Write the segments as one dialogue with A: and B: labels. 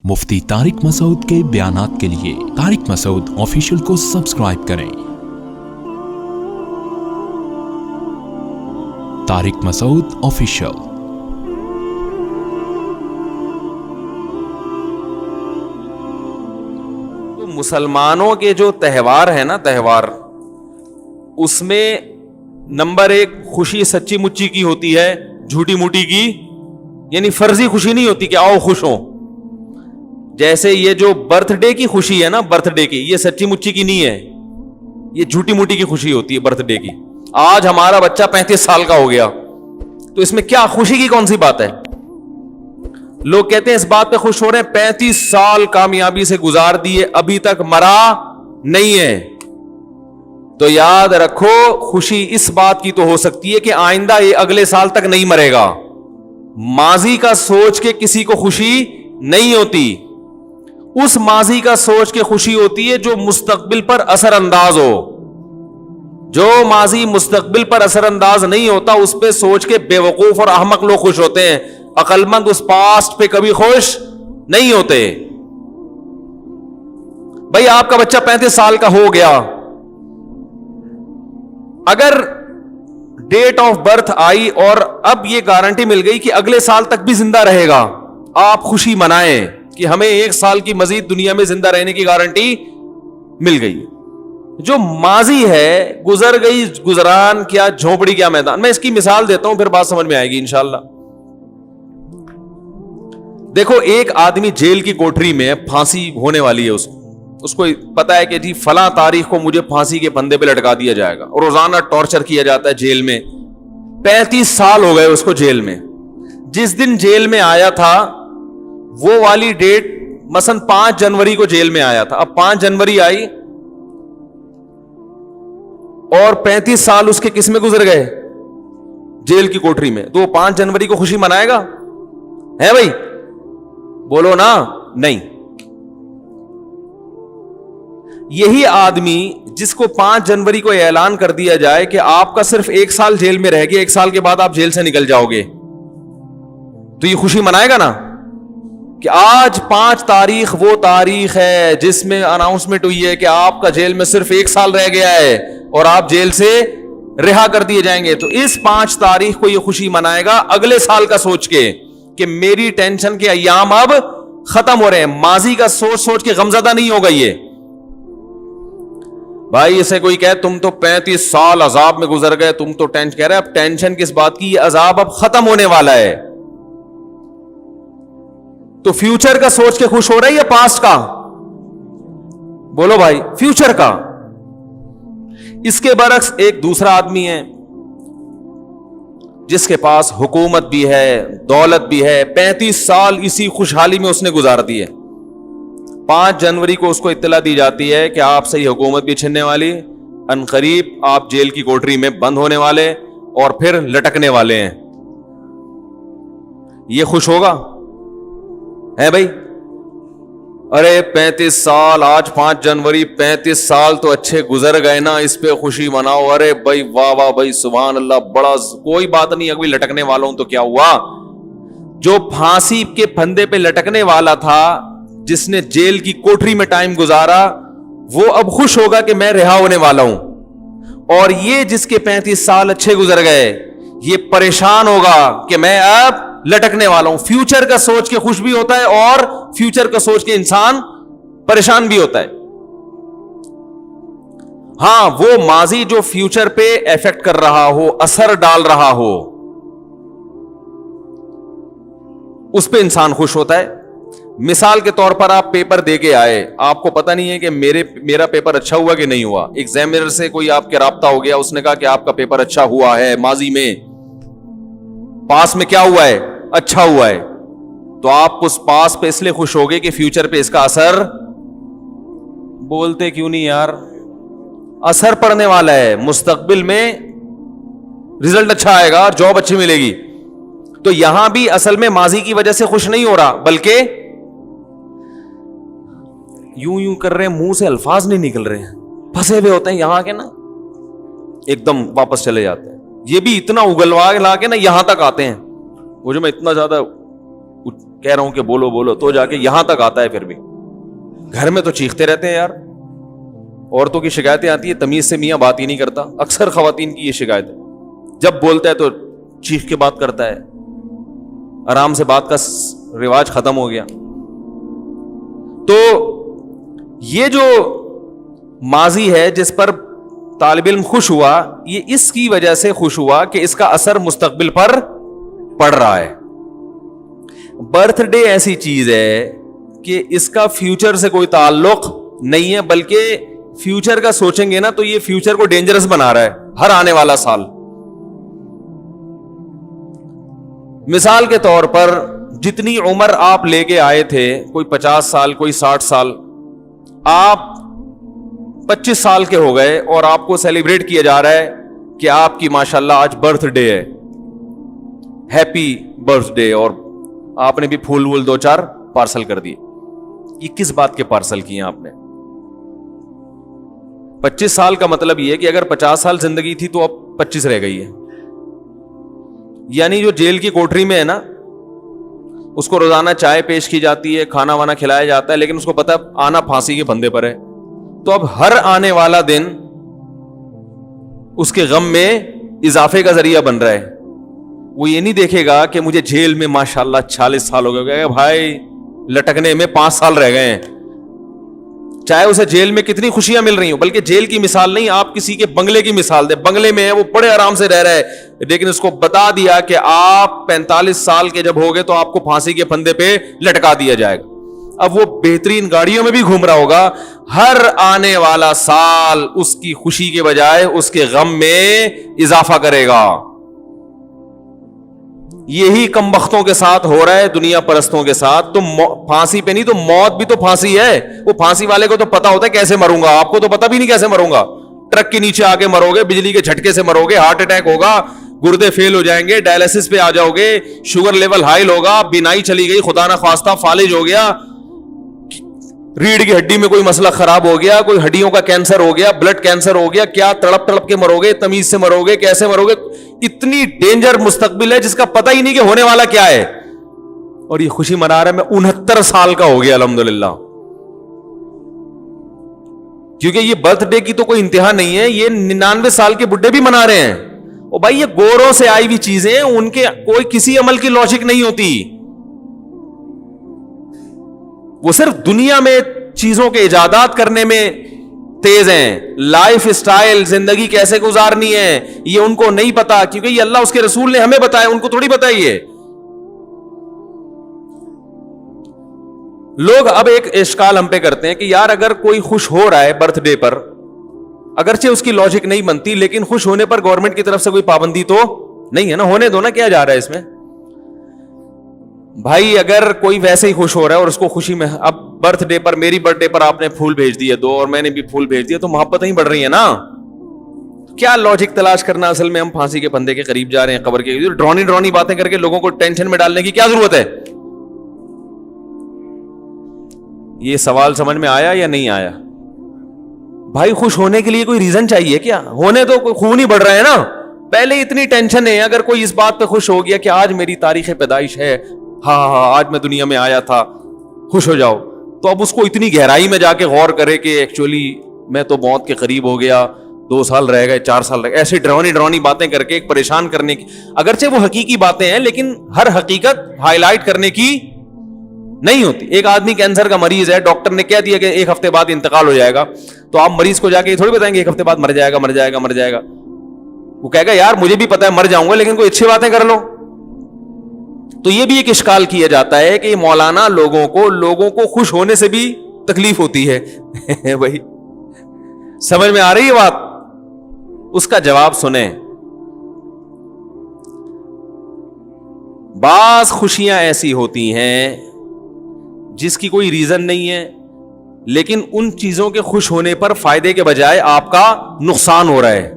A: मुफ्ती तारिक मसूद के बयानात के लिए तारिक मसूद ऑफिशियल को सब्सक्राइब करें। तारिक मसूद ऑफिशियल।
B: तो मुसलमानों के जो त्यौहार है ना, त्यौहार, उसमें नंबर एक खुशी सच्ची मुच्ची की होती है, झूठी मूठी की, यानी फर्जी खुशी नहीं होती कि आओ खुश हो। जैसे ये जो बर्थडे की खुशी है ना, बर्थडे की, ये सच्ची मुच्ची की नहीं है, ये झूठी मूठी की खुशी होती है बर्थडे की। आज हमारा बच्चा 35 साल का हो गया, तो इसमें क्या खुशी की कौन सी बात है? लोग कहते हैं इस बात पे खुश हो रहे हैं 35 साल कामयाबी से गुजार दिए, अभी तक मरा नहीं है। तो याद रखो, खुशी इस बात की तो हो सकती है कि आइंदा ये अगले साल तक नहीं मरेगा। माजी का सोच के किसी को खुशी नहीं होती, उस माजी का सोच के खुशी होती है जो मुस्तकबिल पर असर अंदाज हो। जो माजी मुस्तकबिल पर असर अंदाज नहीं होता, उस पे सोच के बेवकूफ और अहमक लोग खुश होते हैं। अक्लमंद उस पास्ट पे कभी खुश नहीं होते। भाई आपका बच्चा 35 साल का हो गया, अगर डेट ऑफ बर्थ आई और अब यह गारंटी मिल गई कि अगले साल तक भी जिंदा रहेगा, आप खुशी मनाएं कि हमें 1 साल की मजीद दुनिया में जिंदा रहने की गारंटी मिल गई। जो माजी है, गुजर गई गुजरान क्या, झोपड़ी क्या मैदान। मैं इसकी मिसाल देता हूं, फिर बात समझ में आएगी इंशाल्लाह। देखो, एक आदमी जेल की कोठरी में, फांसी होने वाली है, उसको पता है कि जी फला तारीख को मुझे फांसी के फंदे पे लटका दिया जाएगा, और रोजाना टॉर्चर किया जाता है जेल में। 35 साल हो गए उसको जेल में। जिस दिन जेल में आया था वो वाली डेट, मसलन 5 जनवरी को जेल में आया था। अब 5 जनवरी आई और 35 साल उसके किस में गुजर गए? जेल की कोठरी में। तो 5 जनवरी को खुशी मनाएगा? है भाई? बोलो ना। नहीं। यही आदमी जिसको 5 जनवरी को ऐलान कर दिया जाए कि आपका सिर्फ 1 साल जेल में रह गया, 1 साल के बाद आप जेल से निकल जाओगे, तो ये खुशी मनाएगा ना कि आज 5 तारीख वो तारीख है जिसमें अनाउंसमेंट हुई है कि आपका जेल में सिर्फ 1 साल रह गया है और आप जेल से रिहा कर दिए जाएंगे। तो इस 5 तारीख को ये खुशी मनाएगा अगले साल का सोच के कि मेरी टेंशन के अय्याम अब खत्म हो रहे हैं। माजी का सोच सोच के गमजदा नहीं होगा ये। भाई इसे कोई कहे तुम तो 35 साल अजाब में गुजर गए, तुम तो टेंशन, कह रहे अब टेंशन किस बात की, ये अजाब अब खत्म होने वाला है। तो फ्यूचर का सोच के खुश हो रहा है या पास्ट का? बोलो भाई, फ्यूचर का। इसके बरक्स एक दूसरा आदमी है जिसके पास हुकूमत भी है, दौलत भी है, 35 साल इसी खुशहाली में उसने गुजार दिए। 5 जनवरी को उसको इत्तला दी जाती है कि आपसे ये हुकूमत भी छिनने वाली, अनकरीब आप जेल की कोठरी में बंद होने वाले और फिर लटकने वाले हैं। ये खुश होगा? है भाई? अरे 35 साल, आज 5 जनवरी, 35 साल तो अच्छे गुजर गए ना, इस पे खुशी मनाओ। अरे भाई वाह वाह भाई, सुभान अल्लाह, बड़ा कोई बात नहीं, अभी लटकने वाला हूं तो क्या हुआ। जो फांसी के फंदे पे लटकने वाला था, जिसने जेल की कोठरी में टाइम गुजारा, वो अब खुश होगा कि मैं रिहा होने वाला हूं। और ये जिसके 35 साल अच्छे गुजर गए, ये परेशान होगा कि मैं अब लटकने वाला हूं। फ्यूचर का सोच के खुश भी होता है और फ्यूचर का सोच के इंसान परेशान भी होता है। हां, वो माजी जो फ्यूचर पे इफेक्ट कर रहा हो, असर डाल रहा हो, उस पे इंसान खुश होता है। मिसाल के तौर पर आप पेपर दे के आए, आपको पता नहीं है कि मेरा पेपर अच्छा हुआ कि नहीं हुआ। एग्जामिनर से कोई आपके राब्ता हो गया, उसने कहा कि आपका पेपर अच्छा हुआ है, माजी में पास में क्या हुआ है, अच्छा हुआ है। तो आप उस पास पे इसलिए खुश हो गए कि फ्यूचर पे इसका असर, बोलते क्यों नहीं यार, असर पड़ने वाला है। मुस्तकबिल में रिजल्ट अच्छा आएगा, जॉब अच्छी मिलेगी। तो यहां भी असल में माजी की वजह से खुश नहीं हो रहा, बल्कि यूं यूं कर रहे हैं, मुंह से अल्फाज नहीं निकल रहे हैं, फंसे हुए होते हैं यहां के ना, एकदम वापस चले जाते हैं। ये भी इतना उगलवा ला के ना यहां तक आते हैं। वो जो मैं इतना ज्यादा کہہ رہا ہوں کہ بولو بولو تو جا کے یہاں تک آتا ہے. پھر بھی گھر میں تو چیختے رہتے ہیں یار. عورتوں کی شکایتیں آتی ہے, تمیز سے میاں بات ہی نہیں کرتا. اکثر خواتین کی یہ شکایت ہے, جب بولتا ہے تو چیخ کے بات کرتا ہے. آرام سے بات کا رواج ختم ہو گیا. تو یہ جو ماضی ہے جس پر طالب علم خوش ہوا, یہ اس کی وجہ سے خوش ہوا کہ اس کا اثر مستقبل پر پڑ رہا ہے. برتھ ڈے ایسی چیز ہے کہ اس کا فیوچر سے کوئی تعلق نہیں ہے, بلکہ فیوچر کا سوچیں گے نا تو یہ فیوچر کو ڈینجرس بنا رہا ہے ہر آنے والا سال. مثال کے طور پر جتنی عمر آپ لے کے آئے تھے, کوئی 50 سال کوئی 60 سال, آپ 25 سال کے ہو گئے اور آپ کو سیلیبریٹ کیا جا رہا ہے کہ آپ کی ماشاءاللہ آج برتھ ڈے ہے, ہیپی برتھ ڈے, اور آپ نے بھی پھول وول 2-4 پارسل کر دیے. یہ کس بات کے پارسل کیے آپ نے؟ 25 سال کا مطلب یہ کہ اگر 50 سال زندگی تھی تو اب 25 رہ گئی ہے. یعنی جو جیل کی کوٹری میں ہے نا, اس کو روزانہ چائے پیش کی جاتی ہے, کھانا وانا کھلایا جاتا ہے, لیکن اس کو پتا آنا پھانسی کے پھندے پر ہے. تو اب ہر آنے والا دن اس کے غم میں اضافے کا ذریعہ بن رہا ہے. وہ یہ نہیں دیکھے گا کہ مجھے جیل میں ماشاءاللہ 46 سال ہو گئے, بھائی لٹکنے میں 5 سال رہ گئے ہیں. چاہے اسے جیل میں کتنی خوشیاں مل رہی ہوں, بلکہ جیل کی مثال نہیں, آپ کسی کے بنگلے کی مثال دے. بنگلے میں ہے, وہ بڑے آرام سے رہ رہا ہے, لیکن اس کو بتا دیا کہ آپ 45 سال کے جب ہوگے تو آپ کو پھانسی کے پھندے پہ لٹکا دیا جائے گا. اب وہ بہترین گاڑیوں میں بھی گھوم رہا ہوگا, ہر آنے والا سال اس کی خوشی کے بجائے اس کے غم میں اضافہ کرے گا. یہی کم بختوں کے ساتھ ہو رہا ہے, دنیا پرستوں کے ساتھ. تو پھانسی پہ نہیں تو موت بھی تو پھانسی ہے. وہ پھانسی والے کو تو پتا ہوتا ہے کیسے مروں گا, آپ کو تو پتا بھی نہیں کیسے مروں گا. ٹرک کے نیچے آ کے مرو گے, بجلی کے جھٹکے سے مرو گے, ہارٹ اٹیک ہوگا, گردے فیل ہو جائیں گے, ڈائلسس پہ آ جاؤ گے, شوگر لیول ہائی ہوگا, بینائی چلی گئی, خدا نہ خواستہ فالج ہو گیا, ریڑھ کی ہڈی میں کوئی مسئلہ خراب ہو گیا, کوئی ہڈیوں کا کینسر ہو گیا, بلڈ کینسر ہو گیا, کیا تڑپ تڑپ کے مرو گے, تمیز سے مرو گے, کیسے مرو گے. اتنی ڈینجر مستقبل ہے جس کا پتہ ہی نہیں کہ ہونے والا کیا ہے. اور یہ خوشی منا رہا ہے, میں 69 سال کا ہو گیا الحمدللہ. کیونکہ یہ برتھ ڈے کی تو کوئی انتہا نہیں ہے, یہ 99 سال کے بڈھے بھی منا رہے ہیں. اور بھائی یہ گوروں سے آئی ہوئی چیزیں, ان کے کوئی کسی عمل کی لاجک نہیں ہوتی. وہ صرف دنیا میں چیزوں کے ایجادات کرنے میں تیز ہیں. لائف سٹائل, زندگی کیسے گزارنی ہے, یہ ان کو نہیں پتا, کیونکہ یہ اللہ اس کے رسول نے ہمیں بتایا, ان کو تھوڑی بتائیے. لوگ اب ایک اشکال ہم پہ کرتے ہیں کہ یار اگر کوئی خوش ہو رہا ہے برتھ ڈے پر, اگرچہ اس کی لاجک نہیں بنتی, لیکن خوش ہونے پر گورنمنٹ کی طرف سے کوئی پابندی تو نہیں ہے نا, ہونے دو نا, کیا جا رہا ہے اس میں. بھائی اگر کوئی ویسے ہی خوش ہو رہا ہے اور اس کو خوشی میں, اب برتھ ڈے پر, میری برتھ ڈے پر آپ نے پھول بھیج دیے 2 اور میں نے بھی پھول بھیج دیا, تو محبت نہیں بڑھ رہی ہے نا. کیا لاجک تلاش کرنا, اصل میں ہم پھانسی کے پھندے کے قریب جا رہے ہیں, قبر کے. ڈرونی باتیں کر کے لوگوں کو ٹینشن میں ڈالنے کی کیا ضرورت ہے. یہ سوال سمجھ میں آیا یا نہیں آیا؟ بھائی خوش ہونے کے لیے کوئی ریزن چاہیے کیا؟ ہونے تو کوئی خون ہی بڑھ رہا ہے نا. پہلے اتنی ٹینشن ہے, اگر کوئی اس بات پہ خوش ہو گیا کہ آج میری تاریخ پیدائش ہے, ہاں آج میں دنیا میں آیا تھا, خوش ہو جاؤ. تو اب اس کو اتنی گہرائی میں جا کے غور کرے کہ ایکچولی میں تو موت کے قریب ہو گیا, 2 سال رہ گئے, 4 سال رہ گئے, ایسے ڈرونی باتیں کر کے ایک پریشان کرنے کی. اگرچہ وہ حقیقی باتیں ہیں, لیکن ہر حقیقت ہائی لائٹ کرنے کی نہیں ہوتی. ایک آدمی کینسر کا مریض ہے, ڈاکٹر نے کہہ دیا کہ 1 ہفتے بعد انتقال ہو جائے گا, تو آپ مریض کو جا کے یہ تھوڑی بتائیں گے 1 ہفتے بعد مر جائے گا. وہ کہے گا یار مجھے بھی پتا ہے مر جاؤں گا, لیکن کوئی اچھی باتیں کر لو. تو یہ بھی ایک اشکال کیا جاتا ہے کہ مولانا لوگوں کو خوش ہونے سے بھی تکلیف ہوتی ہے. بھائی سمجھ میں آ رہی ہے بات؟ اس کا جواب سنیں. بعض خوشیاں ایسی ہوتی ہیں جس کی کوئی ریزن نہیں ہے, لیکن ان چیزوں کے خوش ہونے پر فائدے کے بجائے آپ کا نقصان ہو رہا ہے.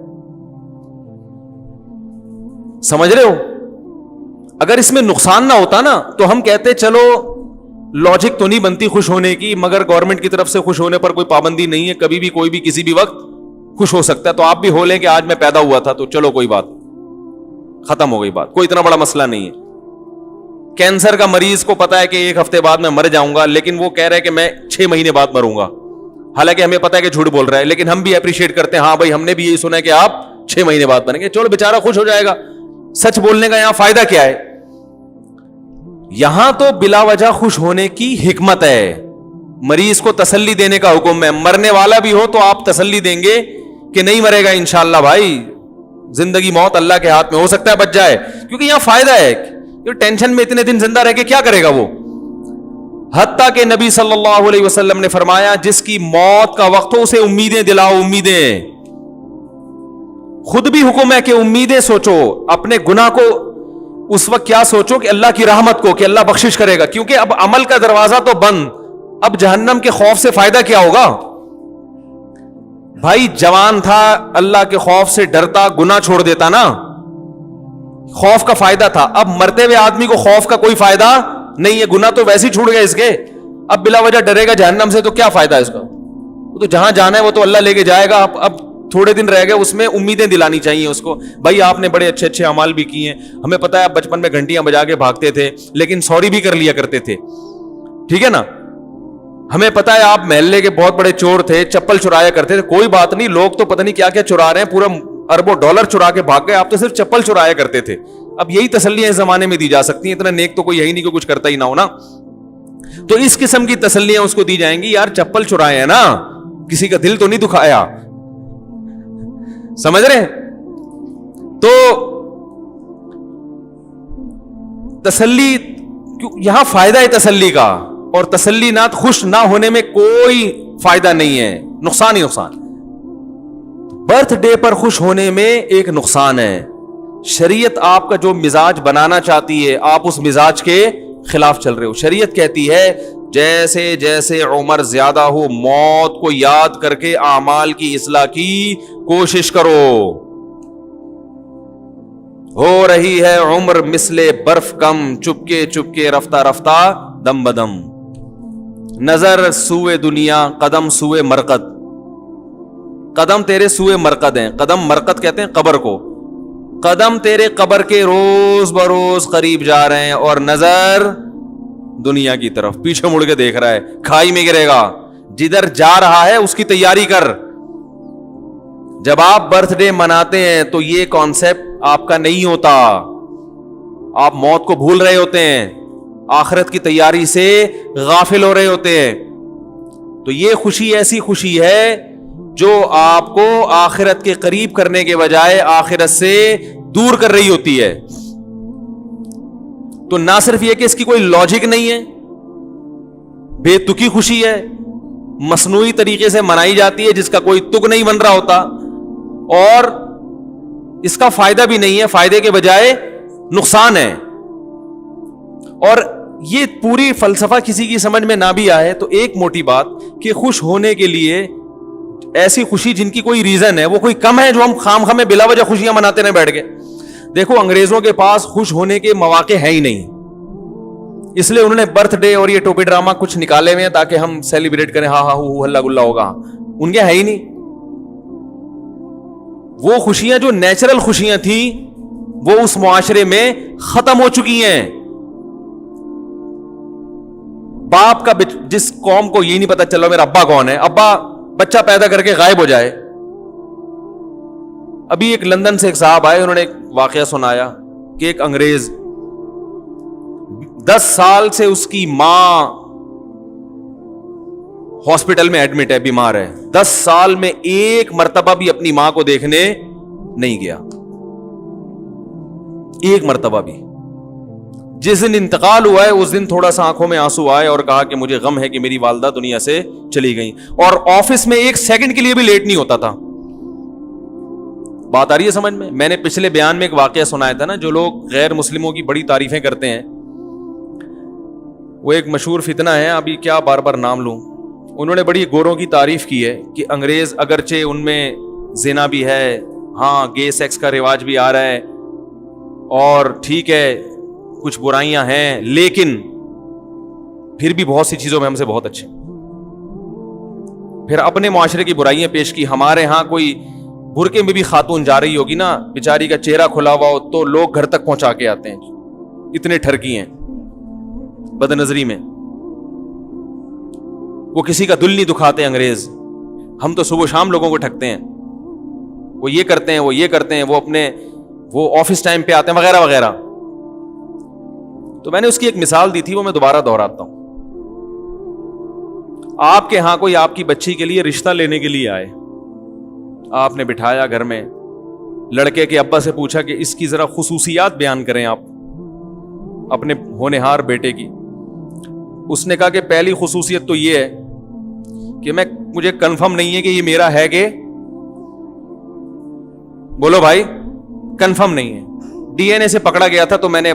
B: سمجھ رہے ہو؟ اگر اس میں نقصان نہ ہوتا نا تو ہم کہتے چلو لاجک تو نہیں بنتی خوش ہونے کی, مگر گورنمنٹ کی طرف سے خوش ہونے پر کوئی پابندی نہیں ہے, کبھی بھی کوئی بھی کسی بھی وقت خوش ہو سکتا ہے. تو آپ بھی ہو لیں کہ آج میں پیدا ہوا تھا, تو چلو کوئی بات ختم ہو گئی بات, کوئی اتنا بڑا مسئلہ نہیں ہے. कैंसर का मरीज को पता है कि 1 हफ्ते बाद मैं मर जाऊंगा, लेकिन वो कह रहा है कि मैं 6 महीने बाद मरूंगा, हालांकि हमें पता है कि झूठ बोल रहा है, लेकिन हम भी अप्रिशिएट करते हैं, हाँ भाई हमने भी यही सुना है कि आप 6 महीने बाद मरेंगे, चलो बेचारा खुश हो जाएगा। सच बोलने का यहां फायदा क्या है? यहां तो बिला वजह खुश होने की हिकमत है, मरीज को तसल्ली देने का हुक्म है। मरने वाला भी हो तो आप तसल्ली देंगे कि नहीं मरेगा इंशाअल्लाह भाई, जिंदगी मौत अल्लाह के हाथ में, हो सकता है बच जाए, क्योंकि यहां फायदा है। क्योंकि टेंशन में इतने दिन जिंदा रह के क्या करेगा वो। हत्ता के नबी सल्लल्लाहु अलैहि वसल्लम ने फरमाया, जिसकी मौत का वक्त हो उसे उम्मीदें दिलाओ, उम्मीदें। खुद भी हुक्म है कि उम्मीदें सोचो, अपने गुनाह को उस वक्त क्या सोचो कि अल्लाह की रहमत को, कि अल्लाह बख्शिश करेगा, क्योंकि अब अमल का दरवाजा तो बंद, अब जहन्नम के खौफ से फायदा क्या होगा? भाई जवान था, अल्लाह के खौफ से डरता, गुनाह छोड़ देता ना, खौफ का फायदा था। अब मरते हुए आदमी को खौफ का कोई फायदा नहीं है, गुनाह तो वैसे ही छूट गए इसके, अब बिला वजह डरेगा जहन्नम से, तो क्या फायदा इसका? वो तो जहां जाना है वो तो अल्लाह लेके जाएगा। अब थोड़े दिन रह गए, उसमें उम्मीदें दिलानी चाहिए उसको, भाई आपने बड़े अच्छे अच्छे अमाल भी किए हैं, हमें पता है आप बचपन में घंटियां बजा के भागते थे, लेकिन सॉरी भी कर लिया करते थे, ठीक है ना, हमें पता है आप मोहल्ले के बहुत बड़े चोर थे, चप्पल चुराया करते थे, कोई बात नहीं, लोग तो पता नहीं क्या क्या चुरा रहे हैं, पूरा अरबों डॉलर चुरा के भाग गए, आप तो सिर्फ चप्पल चुराया करते थे। अब यही तसल्लियां इस जमाने में दी जा सकती हैं, इतना नेक तो कोई यही नहीं कि कुछ करता ही ना हो ना, तो इस किस्म की तसल्लियां उसको दी जाएंगी, यार चप्पल चुराए हैं ना, किसी का दिल तो नहीं दुखाया, समझ रहे हैं? तो तसल्ली, यहां फायदा है तसल्ली का, और तसल्ली ना, खुश ना होने में कोई फायदा नहीं है, नुकसान ही नुकसान। बर्थडे पर खुश होने में एक नुकसान है, शरीयत आपका जो मिजाज बनाना चाहती है, आप उस मिजाज के खिलाफ चल रहे हो। शरीयत कहती है जैसे जैसे उम्र ज्यादा हो, मौत को याद करके आमाल की इस्लाह की कोशिश करो। हो रही है उम्र मिसले बर्फ कम, चुपके चुपके रफ्ता रफ्ता दम बदम, नजर सुए दुनिया कदम सुए मरकद, कदम तेरे सुए मरकद हैं, कदम मरकद कहते हैं कब्र को, कदम तेरे कब्र के रोज बरोज करीब जा रहे हैं, और नजर दुनिया की तरफ, पीछे मुड़ के देख रहा है, खाई में गिरेगा, जिधर जा रहा है उसकी तैयारी कर। जब आप बर्थडे मनाते हैं तो ये कॉन्सेप्ट आपका नहीं होता, आप मौत को भूल रहे होते हैं, आखिरत की तैयारी से गाफिल हो रहे होते हैं। तो ये खुशी ऐसी खुशी है जो आपको आखिरत के करीब करने के बजाय आखिरत से दूर कर रही होती है। तो ना सिर्फ यह कि इसकी कोई लॉजिक नहीं है, बेतुकी खुशी है, मसनूई तरीके से मनाई जाती है जिसका कोई तुक नहीं बन रहा होता, और इसका फायदा भी नहीं है, फायदे के बजाय नुकसान है। और ये पूरी फलसफा किसी की समझ में ना भी आए तो एक मोटी बात कि खुश होने के लिए ऐसी खुशी जिनकी कोई रीजन है वो कोई कम है जो हम खामखा में बिला वजह खुशियां मनाते रहे बैठ के। देखो अंग्रेजों के पास खुश होने के मौके हैं ही नहीं, इसलिए उन्होंने बर्थडे और ये टोपी ड्रामा कुछ निकाले हुए हैं ताकि हम सेलिब्रेट करें, हा हा हू हल्ला गुल्ला होगा, उनके है ही नहीं। वो खुशियां जो नेचुरल खुशियां थी वो उस मुआशरे में खत्म हो चुकी हैं। बाप का जिस कौम को ये नहीं पता चलो मेरा अब्बा कौन है, अब्बा बच्चा पैदा करके गायब हो जाए। अभी एक लंदन से एक साहब आए, उन्होंने एक वाकया सुनाया कि एक अंग्रेज 10 साल से उसकी मां हॉस्पिटल में एडमिट है, बीमार है, 10 साल में एक मर्तबा भी अपनी मां को देखने नहीं गया, एक मर्तबा भी। जिस दिन इंतकाल हुआ है उस दिन थोड़ा सा आंखों में आंसू आए और कहा कि मुझे गम है कि मेरी वालदा दुनिया से चली गई, और ऑफिस में एक सेकंड के लिए भी लेट नहीं होता था। बात आ रही है समझ में? मैंने पिछले बयान में एक वाकया सुनाया था ना, जो लोग गैर मुस्लिमों की बड़ी तारीफें करते हैं, वो एक मशहूर फितना है, अभी क्या बार बार नाम लूं। उन्होंने बड़ी गोरों की तारीफ की है कि अंग्रेज अगरचे उनमें जिना भी है, हाँ गे सेक्स का रिवाज भी आ रहा है, और ठीक है कुछ बुराइयां हैं, लेकिन फिर भी बहुत सी चीजों में हमसे बहुत अच्छे। फिर अपने मुआशरे की बुराइयां पेश की। हमारे यहां कोई बुरके में भी खातून जा रही होगी ना, बेचारी का चेहरा खुला हुआ हो तो लोग घर तक पहुंचा के आते हैं, इतने ठरकी हैं। बदनजरी में। वो किसी का दिल नहीं दुखाते अंग्रेज, हम तो सुबह शाम लोगों को ठगते हैं, वो ये करते हैं, वो ये करते हैं, वो ऑफिस टाइम पे आते हैं वगैरह वगैरह। तो मैंने उसकी एक मिसाल दी थी, वो मैं दोबारा दोहराता हूं। आपके यहां कोई आपकी बच्ची के लिए रिश्ता लेने के लिए आए, आपने बिठाया घर में, लड़के के अब्बा से पूछा कि इसकी जरा खुसूसियात बयान करें आप अपने होनहार बेटे की। उसने कहा कि पहली खुसूसियत तो ये है कि मुझे कंफर्म नहीं है कि ये मेरा है कि, बोलो भाई, कंफर्म नहीं है, डीएनए से पकड़ा गया था तो मैंने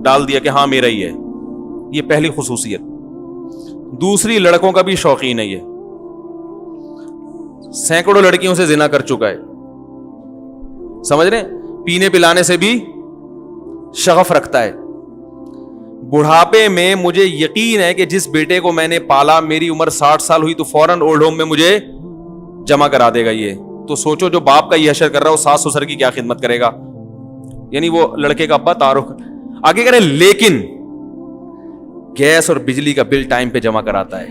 B: डाल दिया कि हाँ मेरा ही है। ये पहली खुसूसियत। दूसरी, लड़कों का भी शौकीन है, ये सैकड़ों लड़कियों से जिना कर चुका है, समझ रहे, पीने पिलाने से भी शगफ रखता है। बुढ़ापे में मुझे यकीन है कि जिस बेटे को मैंने पाला, मेरी उम्र 60 साल हुई तो फौरन ओल्ड होम में मुझे जमा करा देगा ये। तो सोचो जो बाप का ये हशर कर रहा है, वो सास ससुर की क्या खिदमत करेगा। यानी वो लड़के का अब्बा तारुफ आगे करे, लेकिन गैस और बिजली का बिल टाइम पे जमा कराता है।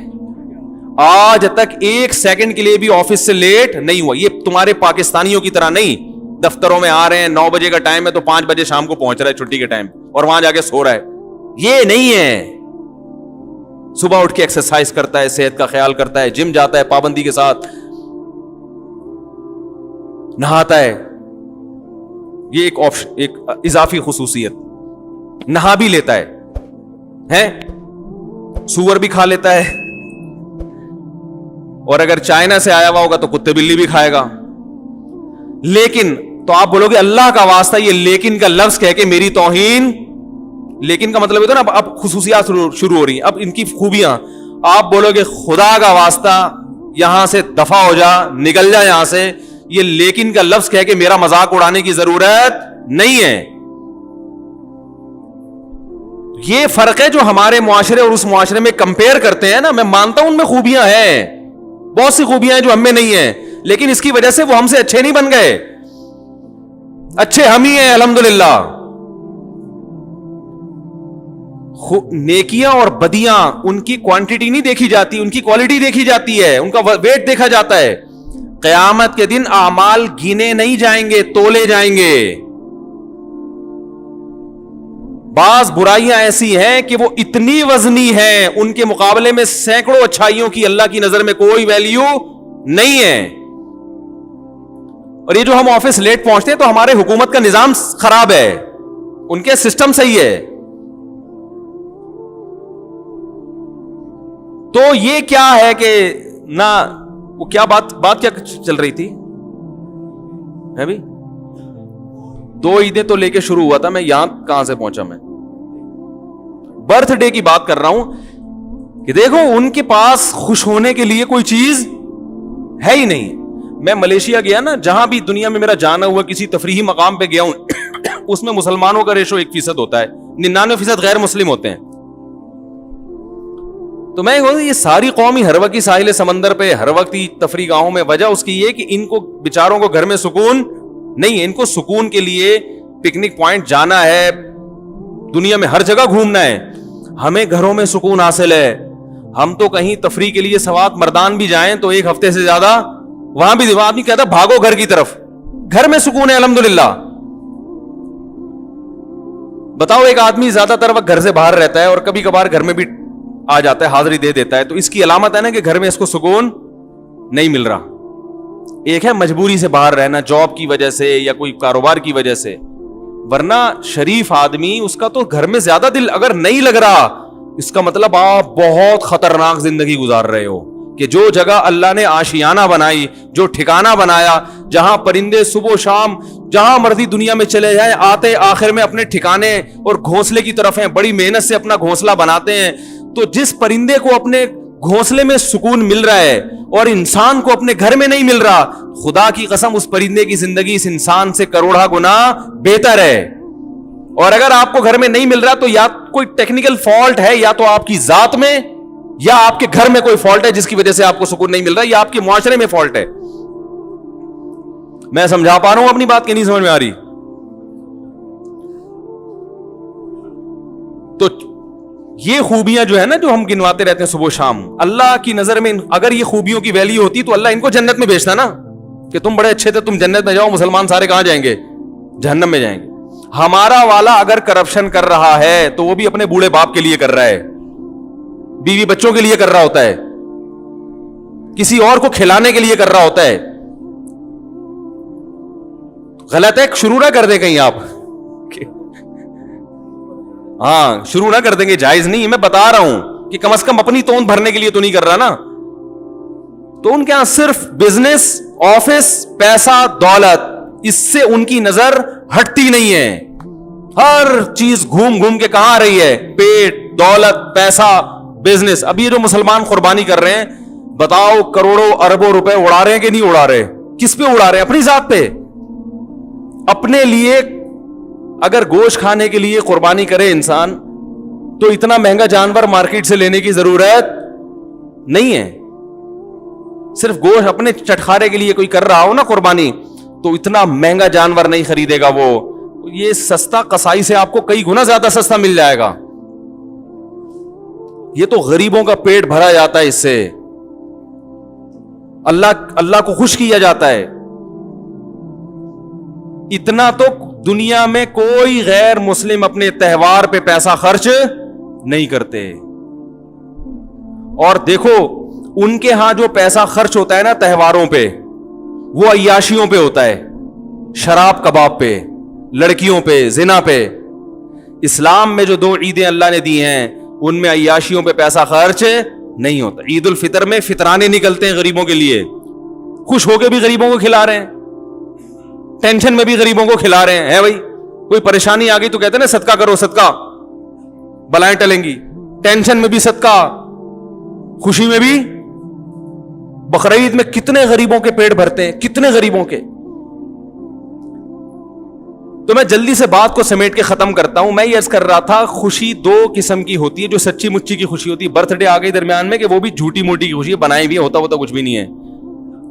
B: आज तक एक सेकंड के लिए भी ऑफिस से लेट नहीं हुआ। ये तुम्हारे पाकिस्तानियों की तरह नहीं, दफ्तरों में आ रहे हैं, 9 बजे का टाइम है तो 5 बजे शाम को पहुंच रहा है छुट्टी के टाइम, और वहां जाके सो रहा है। ये नहीं है। सुबह उठ के एक्सरसाइज करता है, सेहत का ख्याल करता है, जिम जाता है पाबंदी के साथ, नहाता है। ये एक ऑप्शन, एक इजाफी खुसूसियत, नहा भी लेता है, सूअर भी खा लेता है, और अगर चाइना से आया हुआ होगा तो कुत्ते बिल्ली भी खाएगा। लेकिन तो आप बोलोगे अल्लाह का वास्ता, ये लेकिन का लफ्ज कह के मेरी तौहीन, लेकिन का मतलब है तो ना अब खुसूसियात शुरू हो रही हैं, अब इनकी खूबियां। आप बोलोगे खुदा का वास्ता यहां से दफा हो जा, निकल जा यहां से, ये लेकिन का लफ्ज कह के मेरा मजाक उड़ाने की जरूरत नहीं है। ये फर्क है जो हमारे मुआशरे और उस मुआशरे में कंपेयर करते हैं ना। मैं मानता हूं उनमें खूबियां हैं, बहुत सी खूबियां हैं जो हमें नहीं है, लेकिन इसकी वजह से वो हमसे अच्छे नहीं बन गए। अच्छे हम ही हैं अल्हम्दुलिल्लाह। नेकियां और बदियां, उनकी क्वांटिटी नहीं देखी जाती, उनकी क्वालिटी देखी जाती है, उनका वेट देखा जाता है। क़यामत के दिन आमाल गिने नहीं जाएंगे, तोले जाएंगे। बाज बुराइयां ऐसी हैं कि वो इतनी वजनी हैं, उनके मुकाबले में सैकड़ों अच्छाइयों की अल्लाह की नजर में कोई वैल्यू नहीं है। और ये जो हम ऑफिस लेट पहुंचते हैं तो हमारे हुकूमत का निजाम खराब है, उनके सिस्टम सही है। तो ये क्या है कि ना, वो क्या बात क्या चल रही थी है भी? 2 ईदें तो लेके शुरू हुआ था, मैं यहां कहां से पहुंचा। मैं बर्थडे की बात कर रहा हूं कि देखो उनके पास खुश होने के लिए कोई चीज है ही नहीं। मैं मलेशिया गया ना, जहां भी दुनिया में मेरा जाना हुआ, किसी तफरीही मकाम पे गया हूं, उसमें मुसलमानों का रेशो 1% होता है, 99% गैर मुस्लिम होते हैं। तो मैं ये सारी कौम ही हर वक्त ही साहिल समंदर पे, हर वक्त ही तफरी गाहों में। वजह उसकी ये कि इनको बेचारों को घर में सुकून नहीं है। इनको सुकून के लिए पिकनिक पॉइंट जाना है, दुनिया में हर जगह घूमना है। हमें घरों में सुकून हासिल है। हम तो कहीं तफरी के लिए सवात मर्दान भी जाएं तो 1 हफ्ते से ज्यादा वहां भी आदमी कहता भागो घर की तरफ। घर में सुकून है अल्हम्दुलिल्लाह। बताओ, एक आदमी ज्यादातर वक्त घर से बाहर रहता है और कभी कभार घर में भी आ जाता है, हाजिरी दे देता है, तो इसकी अलामत है ना कि घर में इसको सुकून नहीं मिल रहा। एक है मजबूरी से बाहर रहना, जॉब की वजह से या कोई कारोबार की वजह से, वरना शरीफ आदमी उसका तो घर में ज्यादा दिल अगर नहीं लग रहा, इसका मतलब आप बहुत खतरनाक जिंदगी गुजार रहे हो। कि जो जगह अल्लाह ने आशियाना बनाई, जो ठिकाना बनाया, जहां परिंदे सुबह शाम जहां मर्जी दुनिया में चले जाए, आते आखिर में अपने ठिकाने और घोंसले की तरफ हैं, बड़ी मेहनत से अपना घोंसला बनाते हैं। तो जिस परिंदे को अपने घोंसले में सुकून मिल रहा है और इंसान को अपने घर में नहीं मिल रहा, खुदा की कसम उस परिंदे की जिंदगी इस इंसान से करोड़ा गुना बेहतर है। और अगर आपको घर में नहीं मिल रहा तो या कोई टेक्निकल फॉल्ट है, या तो आपकी जात में, या आपके घर में कोई फॉल्ट है जिसकी वजह से आपको सुकून नहीं मिल रहा, या आपके मुआशरे में फॉल्ट है। मैं समझा पा रहा हूं अपनी बात की नहीं समझ में आ रही? तो یہ خوبیاں جو ہے نا جو ہم گنواتے رہتے ہیں صبح شام, اللہ کی نظر میں اگر یہ خوبیوں کی ویلیو ہوتی تو اللہ ان کو جنت میں بھیجتا نا, کہ تم بڑے اچھے تھے, تم جنت میں جاؤ, مسلمان سارے کہاں جائیں گے؟ جہنم میں جائیں گے. ہمارا والا اگر کرپشن کر رہا ہے تو وہ بھی اپنے بوڑھے باپ کے لیے کر رہا ہے, بیوی بچوں کے لیے کر رہا ہوتا ہے, کسی اور کو کھلانے کے لیے کر رہا ہوتا ہے. غلط ہے, شروع نہ کر دیں کہیں آپ, ہاں شروع نہ کر دیں گے, جائز نہیں. میں بتا رہا ہوں کہ کم از کم اپنی توند بھرنے کے لیے تو نہیں کر رہا نا. تو ان کے یہاں صرف بزنس, آفس, پیسہ, دولت, اس سے ان کی نظر ہٹتی نہیں ہے. ہر چیز گھوم گھوم کے کہاں آ رہی ہے؟ پیٹ, دولت, پیسہ, بزنس. اب یہ جو مسلمان قربانی کر رہے ہیں, بتاؤ کروڑوں اربوں روپے اڑا رہے ہیں کہ نہیں اڑا رہے؟ کس پہ اڑا رہے ہیں؟ اپنی ذات پہ. اپنے لیے اگر گوشت کھانے کے لیے قربانی کرے انسان تو اتنا مہنگا جانور مارکیٹ سے لینے کی ضرورت نہیں ہے. صرف گوشت اپنے چٹخارے کے لیے کوئی کر رہا ہو نا قربانی, تو اتنا مہنگا جانور نہیں خریدے گا وہ. یہ سستا قصائی سے آپ کو کئی گنا زیادہ سستا مل جائے گا. یہ تو غریبوں کا پیٹ بھرا جاتا ہے اس سے, اللہ کو خوش کیا جاتا ہے. اتنا تو دنیا میں کوئی غیر مسلم اپنے تہوار پہ پیسہ خرچ نہیں کرتے. اور دیکھو ان کے ہاں جو پیسہ خرچ ہوتا ہے نا تہواروں پہ, وہ عیاشیوں پہ ہوتا ہے, شراب کباب پہ, لڑکیوں پہ, زنا پہ. اسلام میں جو 2 عیدیں اللہ نے دی ہیں ان میں عیاشیوں پہ پیسہ خرچ نہیں ہوتا. عید الفطر میں فطرانے نکلتے ہیں غریبوں کے لیے, خوش ہو کے بھی غریبوں کو کھلا رہے ہیں, ٹینشن میں بھی غریبوں کو کھلا رہے ہیں. ہے بھائی, کوئی پریشانی آ گئی تو کہتے ہیں نا صدقہ کرو, صدقہ بلائیں ٹلیں گی. ٹینشن میں بھی صدقہ, خوشی میں بھی. بقرعید میں کتنے غریبوں کے پیٹ بھرتے ہیں, کتنے غریبوں کے. تو میں جلدی سے بات کو سمیٹ کے ختم کرتا ہوں. میں یہ عرض کر رہا تھا خوشی 2 قسم کی ہوتی ہے, جو سچی مچی کی خوشی ہوتی ہے. برتھ ڈے آ گئی درمیان میں کہ وہ بھی جھوٹی موٹی کی خوشی ہے, بنائی بھی ہوتا کچھ بھی نہیں ہے,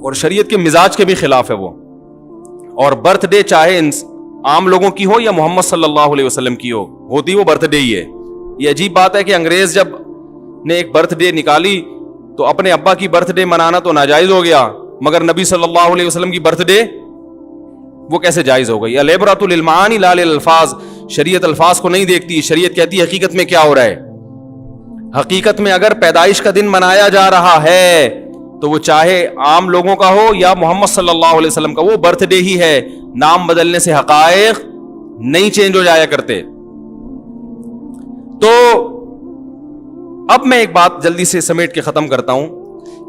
B: اور شریعت کے مزاج کے بھی خلاف ہے وہ. اور برتھ ڈے چاہے عام لوگوں کی ہو یا محمد صلی اللہ علیہ وسلم کی ہو, ہوتی وہ برتھ ڈے ہی ہے. یہ عجیب بات ہے کہ انگریز جب نے ایک برتھ ڈے نکالی تو اپنے ابا کی برتھ ڈے منانا تو ناجائز ہو گیا, مگر نبی صلی اللہ علیہ وسلم کی برتھ ڈے وہ کیسے جائز ہو گئی؟ العبرۃ للمعانی لا للالفاظ. شریعت الفاظ کو نہیں دیکھتی, شریعت کہتی ہے حقیقت میں کیا ہو رہا ہے. حقیقت میں اگر پیدائش کا دن منایا جا رہا ہے تو وہ چاہے عام لوگوں کا ہو یا محمد صلی اللہ علیہ وسلم کا, وہ برتھ ڈے ہی ہے. نام بدلنے سے حقائق نہیں چینج ہو جایا کرتے. تو اب میں ایک بات جلدی سے سمیٹ کے ختم کرتا ہوں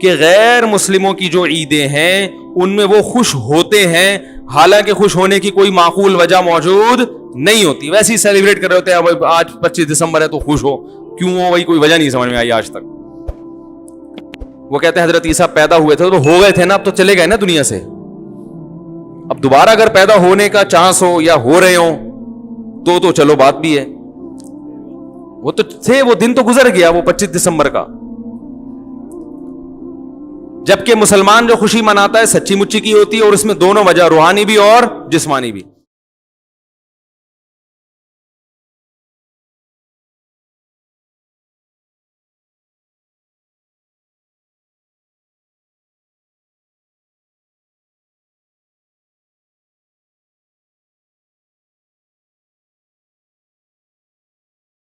B: کہ غیر مسلموں کی جو عیدیں ہیں ان میں وہ خوش ہوتے ہیں, حالانکہ خوش ہونے کی کوئی معقول وجہ موجود نہیں ہوتی. ویسے ہی سیلیبریٹ کر رہے ہوتے ہیں, آج 25 دسمبر ہے تو خوش ہو, کیوں ہو وہی کوئی وجہ نہیں سمجھ میں آئی آج تک. وہ کہتے ہیں حضرت عیسیٰ پیدا ہوئے تھے تو ہو گئے تھے نا, اب تو چلے گئے نا دنیا سے, اب دوبارہ اگر پیدا ہونے کا چانس ہو یا ہو رہے ہوں تو چلو بات بھی ہے. وہ تو تھے, وہ دن تو گزر گیا وہ 25 دسمبر کا. جبکہ مسلمان جو خوشی مناتا ہے سچی مچی کی ہوتی ہے, اور اس میں دونوں وجہ, روحانی بھی اور جسمانی بھی.